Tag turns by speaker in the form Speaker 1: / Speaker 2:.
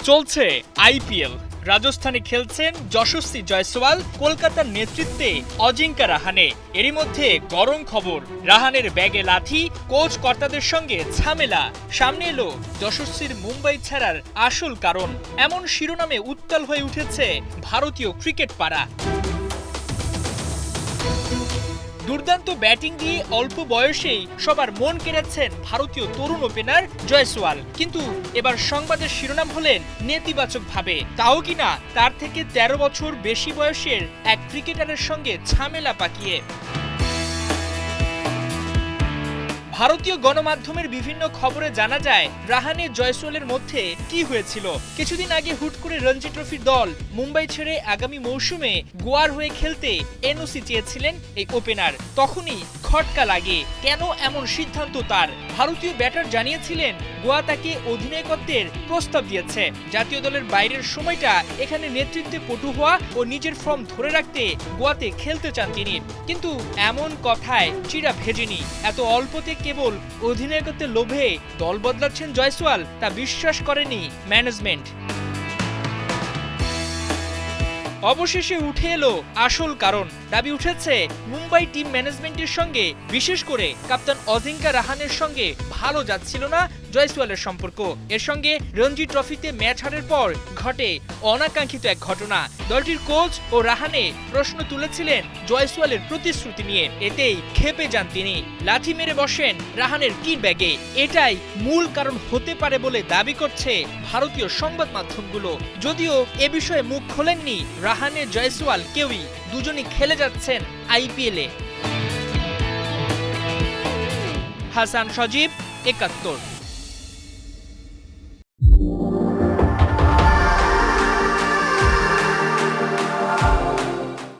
Speaker 1: চলছে আইপিএল। রাজস্থানে খেলছেন যশস্বী জয়সওয়াল, কলকাতার নেতৃত্বে অজিঙ্কা রাহানে। এরই মধ্যে গরম খবর, রাহানের ব্যাগে লাথি, কোচ কর্তাদের সঙ্গে ঝামেলা। সামনে এলো যশস্বীর মুম্বাই ছাড়ার আসল কারণ। এমন শিরোনামে উত্তাল হয়ে উঠেছে ভারতীয় ক্রিকেট পাড়া। দুর্দান্ত ব্যাটিং দিয়ে অল্প বয়সেই সবার মন কেড়েছেন ভারতীয় তরুণ ওপেনার জয়সওয়াল। কিন্তু এবার সংবাদের শিরোনাম হলেন নেতিবাচকভাবে, তাও কিনা তার থেকে ১৩ বছর বেশি বয়সের এক ক্রিকেটারের সঙ্গে ঝামেলা পাকিয়ে। ভারতীয় গণমাধ্যমের বিভিন্ন খবরে জানা যায় রাহানে জয়সওয়ালের মধ্যে কি হয়েছিল। কিছুদিন আগে হুট করে রঞ্জি ট্রফির দল মুম্বাই ছেড়ে আগামী মৌসুমে গোয়ার হয়ে খেলতে এনওসি চেয়েছিলেন এই ওপেনার। তখনই খটকা লাগে, কেন এমন সিদ্ধান্ত তার। ভারতীয় ব্যাটার জানিয়েছিলেন গোয়া তাকে অধিনায়কত্বের প্রস্তাব দিয়েছে। জাতীয় দলের বাইরের সময়টা এখানে নেতৃত্বে পটু হওয়া ও নিজের ফর্ম ধরে রাখতে গোয়াতে খেলতে চান তিনি। কিন্তু এমন কথায় চিড়া ভেজেনি। এত অল্পতে কেবল অধিনায়কত্বের লোভে দল বদলাচ্ছেন জয়সওয়াল, তা বিশ্বাস করেনি ম্যানেজমেন্ট। অবশেষে উঠে এলো আসল কারণ। দাবি উঠেছে মুম্বাই টিম ম্যানেজমেন্টের সঙ্গে, বিশেষ করে কাপ্তান অজিঙ্কা রাহানের সঙ্গে ভালো যাচ্ছিল না জয়সওয়ালের সম্পর্ক। এর সঙ্গে রঞ্জি ট্রফিতে ম্যাচ হারের পর ঘটে অনাকাঙ্ক্ষিত এক ঘটনা। দলটির কোচ ও রাহানে প্রশ্ন তুলেছিলেন জয়সওয়ালের প্রতিশ্রুতি নিয়ে। এতেই ক্ষেপে যান তিনি, লাথি মেরে বসেন রাহানের কিট ব্যাগে। এটাই মূল কারণ হতে পারে বলে দাবি করছে ভারতীয় সংবাদ মাধ্যমগুলো। যদিও এ বিষয়ে মুখ খোলেননি রাহানে জয়সওয়াল কেউই। দুজনই খেলে যাচ্ছেন আইপিএলে। হাসান সজীব, ৭১।